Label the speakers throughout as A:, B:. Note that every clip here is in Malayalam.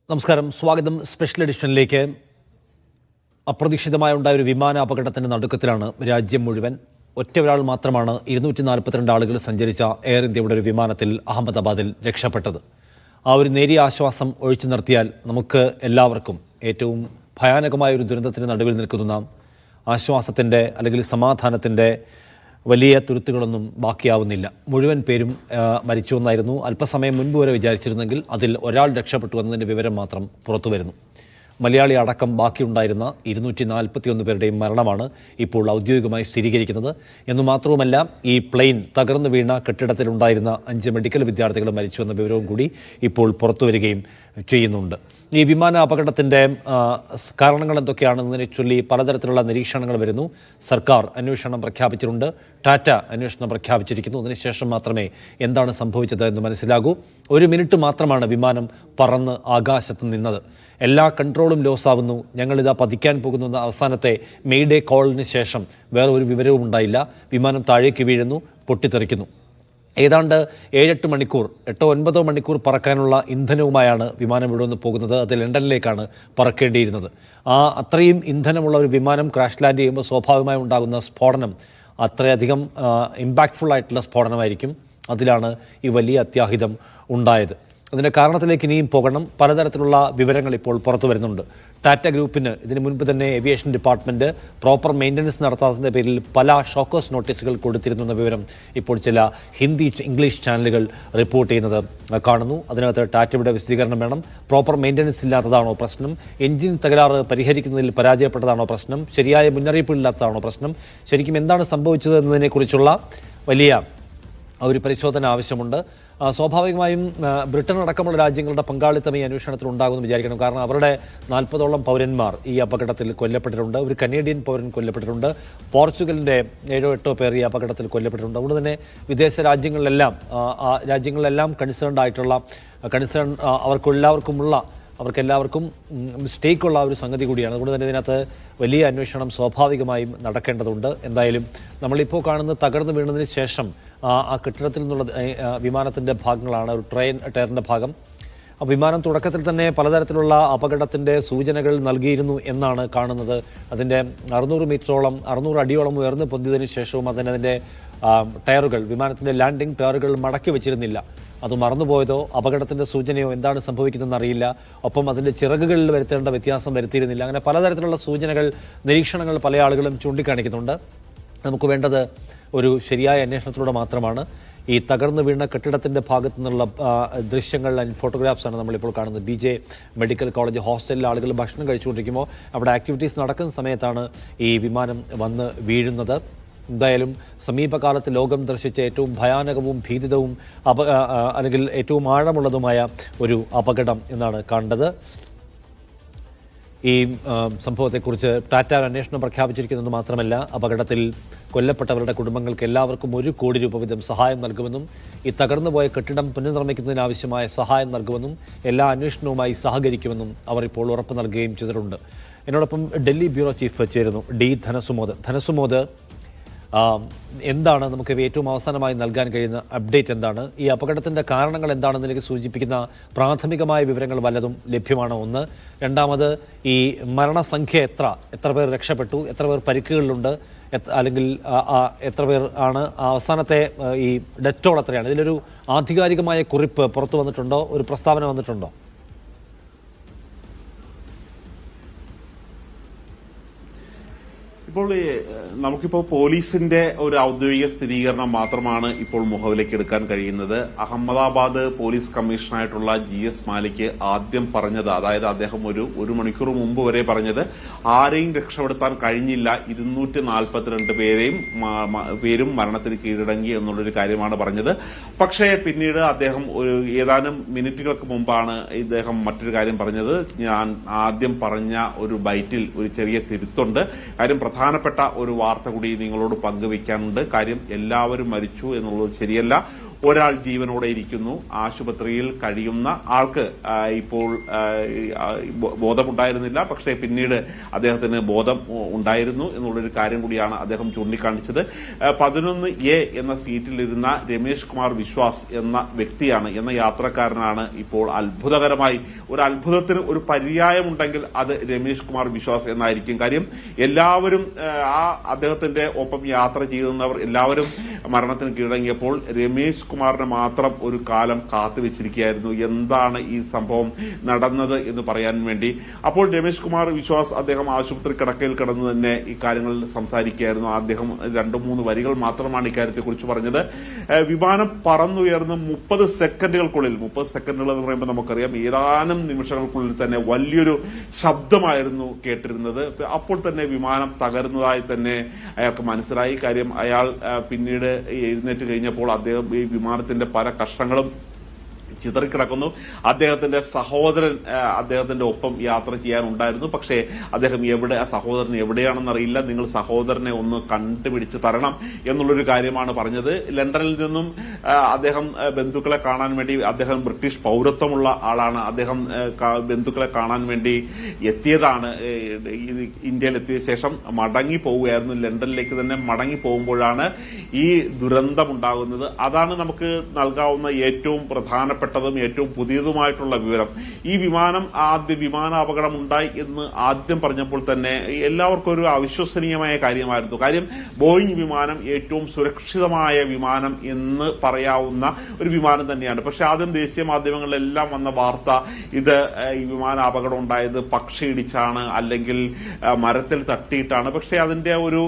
A: നമസ്കാരം, സ്വാഗതം. സ്പെഷ്യൽ എഡിഷനിലേക്ക്. അപ്രതീക്ഷിതമായി ഉണ്ടായ ഒരു വിമാന അപകടത്തിൻ്റെ നടുക്കത്തിലാണ് രാജ്യം മുഴുവൻ. ഒറ്റ ഒരാൾ മാത്രമാണ് 242 ആളുകൾ സഞ്ചരിച്ച എയർ ഇന്ത്യയുടെ ഒരു വിമാനത്തിൽ അഹമ്മദാബാദിൽ രക്ഷപ്പെട്ടത്. ആ ഒരു നേരിയ ആശ്വാസം ഒഴിച്ചു നിർത്തിയാൽ നമുക്ക് എല്ലാവർക്കും ഏറ്റവും ഭയാനകമായ ഒരു ദുരന്തത്തിന് നടുവിൽ നിൽക്കുന്ന നാം ആശ്വാസത്തിൻ്റെ അല്ലെങ്കിൽ സമാധാനത്തിൻ്റെ വലിയ തുരുത്തുകളൊന്നും ബാക്കിയാവുന്നില്ല. മുഴുവൻ പേരും മരിച്ചു എന്നായിരുന്നു അല്പസമയം മുൻപ് വരെ വിചാരിച്ചിരുന്നെങ്കിൽ അതിൽ ഒരാൾ രക്ഷപ്പെട്ടു എന്നതിൻ്റെ വിവരം മാത്രം പുറത്തു വരുന്നു. മലയാളി അടക്കം ബാക്കിയുണ്ടായിരുന്ന 241 പേരുടെയും മരണമാണ് ഇപ്പോൾ ഔദ്യോഗികമായി സ്ഥിരീകരിക്കുന്നത്. എന്നുമാത്രവുമല്ല, ഈ പ്ലെയിൻ തകർന്നു വീണ കെട്ടിടത്തിലുണ്ടായിരുന്ന 5 മെഡിക്കൽ വിദ്യാർത്ഥികൾ മരിച്ചു എന്ന വിവരവും കൂടി ഇപ്പോൾ പുറത്തു വരികയും ചെയ്യുന്നുണ്ട്. ഈ വിമാന അപകടത്തിൻ്റെ കാരണങ്ങൾ എന്തൊക്കെയാണെന്നതിനെ ചൊല്ലി പലതരത്തിലുള്ള നിരീക്ഷണങ്ങൾ വരുന്നു. സർക്കാർ അന്വേഷണം പ്രഖ്യാപിച്ചിട്ടുണ്ട്, ടാറ്റ അന്വേഷണം പ്രഖ്യാപിച്ചിരിക്കുന്നു. അതിനുശേഷം മാത്രമേ എന്താണ് സംഭവിച്ചത് എന്ന് മനസ്സിലാകൂ. 1 മിനിറ്റ് മാത്രമാണ് വിമാനം പറന്ന് ആകാശത്ത് നിന്നത്. എല്ലാ കൺട്രോളും ലോസാവുന്നു, ഞങ്ങളിതാ പതിക്കാൻ പോകുന്നു എന്ന അവസാനത്തെ മെയ്ഡേ കോളിന് ശേഷം വേറെ ഒരു വിവരവും ഉണ്ടായില്ല. വിമാനം താഴേക്ക് വീഴുന്നു, പൊട്ടിത്തെറിക്കുന്നു. ഏതാണ്ട് 7-8 മണിക്കൂർ 8-9 മണിക്കൂർ പറക്കാനുള്ള ഇന്ധനവുമായാണ് വിമാനം ഇവിടെ നിന്ന് പോകുന്നത്. അത് ലണ്ടനിലേക്കാണ് പറക്കേണ്ടിയിരുന്നത്. അത്രയും ഇന്ധനമുള്ള ഒരു വിമാനം ക്രാഷ് ലാൻഡ് ചെയ്യുമ്പോൾ സ്വാഭാവികമായി ഉണ്ടാകുന്ന സ്ഫോടനം അത്രയധികം ഇമ്പാക്റ്റ്ഫുൾ ആയിട്ടുള്ള സ്ഫോടനമായിരിക്കും. അതിലാണ് ഈ വലിയ അത്യാഹിതം ഉണ്ടായത്. അതിൻ്റെ കാരണത്തിലേക്ക് ഇനിയും പോകണം. പലതരത്തിലുള്ള വിവരങ്ങൾ ഇപ്പോൾ പുറത്തു വരുന്നുണ്ട്. ടാറ്റ ഗ്രൂപ്പിന് ഇതിനു മുൻപ് തന്നെ ഏവിയേഷൻ ഡിപ്പാർട്ട്മെൻറ്റ് പ്രോപ്പർ മെയിൻ്റനൻസ് നടത്താത്തതിൻ്റെ പേരിൽ പല ഷോക്കേഴ്സ് നോട്ടീസുകൾ കൊടുത്തിരുന്നു എന്ന വിവരം ഇപ്പോൾ ചില ഹിന്ദി ഇംഗ്ലീഷ് ചാനലുകൾ റിപ്പോർട്ട് ചെയ്യുന്നത് കാണുന്നു. അതിനകത്ത് ടാറ്റയുടെ വിശദീകരണം വേണം. പ്രോപ്പർ മെയിൻ്റനൻസ് ഇല്ലാത്തതാണോ പ്രശ്നം? എഞ്ചിൻ തകരാറ് പരിഹരിക്കുന്നതിൽ പരാജയപ്പെട്ടതാണോ പ്രശ്നം? ശരിയായ മുന്നറിയിപ്പില്ലാത്തതാണോ പ്രശ്നം? ശരിക്കും എന്താണ് സംഭവിച്ചത് എന്നതിനെക്കുറിച്ചുള്ള വലിയ ഒരു പരിശോധന ആവശ്യമുണ്ട്. സ്വാഭാവികമായും ബ്രിട്ടൻ അടക്കമുള്ള രാജ്യങ്ങളുടെ പങ്കാളിത്തം ഈ അന്വേഷണത്തിൽ ഉണ്ടാകുമെന്ന് വിചാരിക്കണം. കാരണം അവരുടെ 40ഓളം പൗരന്മാർ ഈ അപകടത്തിൽ കൊല്ലപ്പെട്ടിട്ടുണ്ട്. ഒരു കനേഡിയൻ പൗരൻ കൊല്ലപ്പെട്ടിട്ടുണ്ട്. പോർച്ചുഗലിൻ്റെ 7-8 പേർ ഈ അപകടത്തിൽ കൊല്ലപ്പെട്ടിട്ടുണ്ട്. അതുകൊണ്ട് തന്നെ വിദേശ രാജ്യങ്ങളിലെല്ലാം കൺസേൺഡ് ആയിട്ടുള്ള അവർക്കെല്ലാവർക്കും മിസ്റ്റേക്കുള്ള ഒരു സംഗതി കൂടിയാണ്. അതുകൊണ്ട് തന്നെ ഇതിനകത്ത് വലിയ അന്വേഷണം സ്വാഭാവികമായും നടക്കേണ്ടതുണ്ട്. എന്തായാലും നമ്മളിപ്പോൾ കാണുന്ന തകർന്നു വീണതിന് ശേഷം ആ കെട്ടിടത്തിൽ നിന്നുള്ള വിമാനത്തിൻ്റെ ഭാഗങ്ങളാണ്. ഒരു ടയറിൻ്റെ ഭാഗം. വിമാനം തുടക്കത്തിൽ തന്നെ പലതരത്തിലുള്ള അപകടത്തിൻ്റെ സൂചനകൾ നൽകിയിരുന്നു എന്നാണ് കാണുന്നത്. അതിൻ്റെ 600 മീറ്ററോളം 600 അടിയോളം ഉയർന്നു പൊന്തിയതിനു ശേഷവും അതിൻ്റെ ടയറുകൾ, വിമാനത്തിൻ്റെ ലാൻഡിംഗ് ടയറുകൾ മടക്കി വെച്ചിരുന്നില്ല. അത് മറന്നുപോയതോ അപകടത്തിൻ്റെ സൂചനയോ എന്താണ് സംഭവിക്കുന്നതെന്ന് അറിയില്ല. ഒപ്പം അതിൻ്റെ ചിറകുകളിൽ വരുത്തേണ്ട വ്യത്യാസം വരുത്തിയിരുന്നില്ല. അങ്ങനെ പലതരത്തിലുള്ള സൂചനകൾ, നിരീക്ഷണങ്ങൾ പല ആളുകളും ചൂണ്ടിക്കാണിക്കുന്നുണ്ട്. നമുക്ക് വേണ്ടത് ഒരു ശരിയായ അന്വേഷണത്തിലൂടെ മാത്രമാണ്. ഈ തകർന്നു വീണ കെട്ടിടത്തിൻ്റെ ഭാഗത്തു നിന്നുള്ള ദൃശ്യങ്ങൾ ആൻഡ് ഫോട്ടോഗ്രാഫ്സാണ് നമ്മളിപ്പോൾ കാണുന്നത്. BJ മെഡിക്കൽ കോളേജ് ഹോസ്റ്റലിൽ ആളുകൾ ഭക്ഷണം കഴിച്ചുകൊണ്ടിരിക്കുമ്പോൾ അവിടെ ആക്ടിവിറ്റീസ് നടക്കുന്ന സമയത്താണ് ഈ വിമാനം വന്ന് വീഴുന്നത്. എന്തായാലും സമീപകാലത്ത് ലോകം ദർശിച്ച ഏറ്റവും ഭയാനകവും ഭീതിതവും അല്ലെങ്കിൽ ഏറ്റവും ആഴമുള്ളതുമായ ഒരു അപകടം എന്നാണ് കണ്ടത്. ഈ സംഭവത്തെക്കുറിച്ച് ടാറ്റ അന്വേഷണം പ്രഖ്യാപിച്ചിരിക്കുന്നത് മാത്രമല്ല, അപകടത്തിൽ കൊല്ലപ്പെട്ടവരുടെ കുടുംബങ്ങൾക്ക് എല്ലാവർക്കും 1 കോടി രൂപ വീതം സഹായം നൽകുമെന്നും ഈ തകർന്നുപോയ കെട്ടിടം പുനർനിർമ്മിക്കുന്നതിനാവശ്യമായ സഹായം നൽകുമെന്നും എല്ലാ അന്വേഷണവുമായി സഹകരിക്കുമെന്നും അവർ ഇപ്പോൾ ഉറപ്പ് നൽകുകയും ചെയ്തിട്ടുണ്ട്. എന്നോടൊപ്പം ഡൽഹി ബ്യൂറോ ചീഫ് ചേരുന്നു, D. ധനസുമോദ്. എന്താണ് നമുക്ക് ഏറ്റവും അവസാനമായി നൽകാൻ കഴിയുന്ന അപ്ഡേറ്റ് എന്താണ്? ഈ അപകടത്തിൻ്റെ കാരണങ്ങൾ എന്താണെന്നതിലേക്ക് സൂചിപ്പിക്കുന്ന പ്രാഥമികമായ വിവരങ്ങൾ വല്ലതും ലഭ്യമാണോ? ഒന്ന്. രണ്ടാമത്, ഈ മരണസംഖ്യ എത്ര പേർ രക്ഷപ്പെട്ടു, എത്ര പേർ പരിക്കുകളിലുണ്ട്, അല്ലെങ്കിൽ എത്ര പേർ ആണ് അവസാനത്തെ ഈ ഡെറ്റോൾ എത്രയാണ്? ഇതിലൊരു ആധികാരികമായ കുറിപ്പ് പുറത്തു വന്നിട്ടുണ്ടോ? ഒരു പ്രസ്താവന വന്നിട്ടുണ്ടോ?
B: ഇപ്പോൾ നമുക്കിപ്പോൾ പോലീസിന്റെ ഒരു ഔദ്യോഗിക സ്ഥിരീകരണം മാത്രമാണ് ഇപ്പോൾ മുഖവിലേക്ക് എടുക്കാൻ കഴിയുന്നത്. അഹമ്മദാബാദ് പോലീസ് കമ്മീഷണറായിട്ടുള്ള GS മാലിക് ആദ്യം പറഞ്ഞത്, അതായത് അദ്ദേഹം ഒരു മണിക്കൂർ മുമ്പ് വരെ പറഞ്ഞത് ആരെയും രക്ഷപ്പെടുത്താൻ കഴിഞ്ഞില്ല, 242 പേരും മരണത്തിന് കീഴടങ്ങി എന്നുള്ളൊരു കാര്യമാണ് പറഞ്ഞത്. പക്ഷേ പിന്നീട് അദ്ദേഹം ഏതാനും മിനിറ്റുകൾക്ക് മുമ്പാണ് ഇദ്ദേഹം മറ്റൊരു കാര്യം പറഞ്ഞത്. ഞാൻ ആദ്യം പറഞ്ഞ ഒരു ബൈറ്റിൽ ഒരു ചെറിയ തിരുത്തുണ്ട്. കാര്യം പ്രധാനപ്പെട്ട ഒരു വാർത്ത കൂടി നിങ്ങളോട് പങ്കുവയ്ക്കാനുണ്ട്. കാര്യം എല്ലാവരും മരിച്ചു എന്നുള്ളത് ശരിയല്ല. ഒരാൾ ജീവനോടെ ഇരിക്കുന്നു. ആശുപത്രിയിൽ കഴിയുന്ന ആൾക്ക് ഇപ്പോൾ ബോധമുണ്ടായിരുന്നില്ല, പക്ഷേ പിന്നീട് അദ്ദേഹത്തിന് ബോധം ഉണ്ടായിരുന്നു എന്നുള്ളൊരു കാര്യം കൂടിയാണ് അദ്ദേഹം ചൂണ്ടിക്കാണിച്ചത്. 11A എന്ന സീറ്റിലിരുന്ന രമേഷ് കുമാർ വിശ്വാസ് എന്ന വ്യക്തിയാണ്, എന്ന യാത്രക്കാരനാണ് ഇപ്പോൾ അത്ഭുതകരമായി ഒരു അത്ഭുതത്തിന് ഒരു പര്യായമുണ്ടെങ്കിൽ അത് രമേഷ് കുമാർ വിശ്വാസ് എന്നായിരിക്കും. കാര്യം എല്ലാവരും അദ്ദേഹത്തിന്റെ ഒപ്പം യാത്ര ചെയ്യുന്നവർ എല്ലാവരും മരണത്തിന് കീഴടങ്ങിയപ്പോൾ രമേഷ് കുമാറിനെ മാത്രം ഒരു കാലം കാത്തുവെച്ചിരിക്കുകയായിരുന്നു എന്താണ് ഈ സംഭവം നടന്നത് എന്ന് പറയാൻ വേണ്ടി. അപ്പോൾ രമേഷ് കുമാർ വിശ്വാസ് അദ്ദേഹം ആശുപത്രി കിടക്കയിൽ കിടന്ന് തന്നെ ഈ കാര്യങ്ങൾ സംസാരിക്കുകയായിരുന്നു. അദ്ദേഹം 2-3 വരികൾ മാത്രമാണ് ഇക്കാര്യത്തെക്കുറിച്ച് പറഞ്ഞത്. വിമാനം പറന്നുയർന്ന് 30 സെക്കൻഡുകൾക്കുള്ളിൽ, 30 സെക്കൻഡുകൾ എന്ന് പറയുമ്പോൾ നമുക്കറിയാം ഏതാനും നിമിഷങ്ങൾക്കുള്ളിൽ തന്നെ വലിയൊരു ശബ്ദമായിരുന്നു കേട്ടിരുന്നത്. അപ്പോൾ തന്നെ വിമാനം തകരുന്നതായി തന്നെ അയാൾക്ക് മനസ്സിലായി. കാര്യം അയാൾ പിന്നീട് എഴുന്നേറ്റ് കഴിഞ്ഞപ്പോൾ അദ്ദേഹം ഈ വിമാനത്തിന്റെ പല കഷ്ണങ്ങളും ചിതറിക്കിടക്കുന്നു. അദ്ദേഹത്തിന്റെ സഹോദരൻ അദ്ദേഹത്തിന്റെ ഒപ്പം യാത്ര ചെയ്യാനുണ്ടായിരുന്നു. പക്ഷേ അദ്ദേഹം സഹോദരൻ എവിടെയാണെന്നറിയില്ല, നിങ്ങൾ സഹോദരനെ ഒന്ന് കണ്ടുപിടിച്ച് തരണം എന്നുള്ളൊരു കാര്യമാണ് പറഞ്ഞത്. ലണ്ടനിൽ നിന്നും അദ്ദേഹം ബന്ധുക്കളെ കാണാൻ വേണ്ടി, അദ്ദേഹം ബ്രിട്ടീഷ് പൗരത്വമുള്ള ആളാണ്, അദ്ദേഹം ബന്ധുക്കളെ കാണാൻ വേണ്ടി എത്തിയതാണ്. ഇന്ത്യയിലെത്തിയ ശേഷം മടങ്ങി പോവുകയായിരുന്നു. ലണ്ടനിലേക്ക് തന്നെ മടങ്ങി പോകുമ്പോഴാണ് ഈ ദുരന്തമുണ്ടാകുന്നത്. അതാണ് നമുക്ക് നൽകാവുന്ന ഏറ്റവും പ്രധാനപ്പെട്ട ഏറ്റവും പുതിയതുമായിട്ടുള്ള വിവരം. ഈ വിമാനാപകടം ഉണ്ടായി എന്ന് ആദ്യം പറഞ്ഞപ്പോൾ തന്നെ എല്ലാവർക്കും ഒരു അവിശ്വസനീയമായ കാര്യമായിരുന്നു. കാര്യം ബോയിങ് വിമാനം ഏറ്റവും സുരക്ഷിതമായ വിമാനം എന്ന് പറയാവുന്ന ഒരു വിമാനം തന്നെയാണ്. പക്ഷെ ആദ്യം ദേശീയ മാധ്യമങ്ങളിലെല്ലാം വന്ന വാർത്ത ഇത് ഈ വിമാനാപകടം ഉണ്ടായത് പക്ഷിയിടിച്ചാണ്, അല്ലെങ്കിൽ മരത്തിൽ തട്ടിയിട്ടാണ്. പക്ഷെ അതിന്റെ ഒരു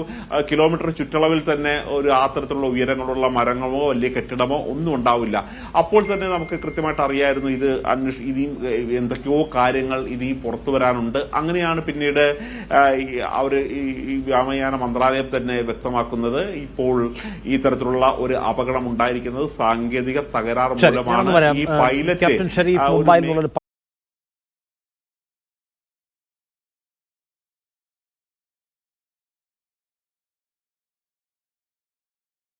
B: കിലോമീറ്റർ ചുറ്റളവിൽ തന്നെ ഒരു അത്തരത്തിലുള്ള ഉയരങ്ങളുള്ള മരങ്ങളോ വലിയ കെട്ടിടമോ ഒന്നും ഉണ്ടാവില്ല. അപ്പോൾ തന്നെ നമുക്ക് കൃത്യമായിട്ട് അറിയായിരുന്നു ഇനിയും എന്തൊക്കെയോ കാര്യങ്ങൾ ഇനി പുറത്തു വരാനുണ്ട്. അങ്ങനെയാണ് പിന്നീട് ഈ വ്യോമയാന മന്ത്രാലയം തന്നെ വ്യക്തമാക്കുന്നത് ഇപ്പോൾ ഈ തരത്തിലുള്ള ഒരു അപകടം ഉണ്ടായിരിക്കുന്നത് സാങ്കേതിക തകരാർ മൂലമാണ്. ഈ പൈലറ്റ്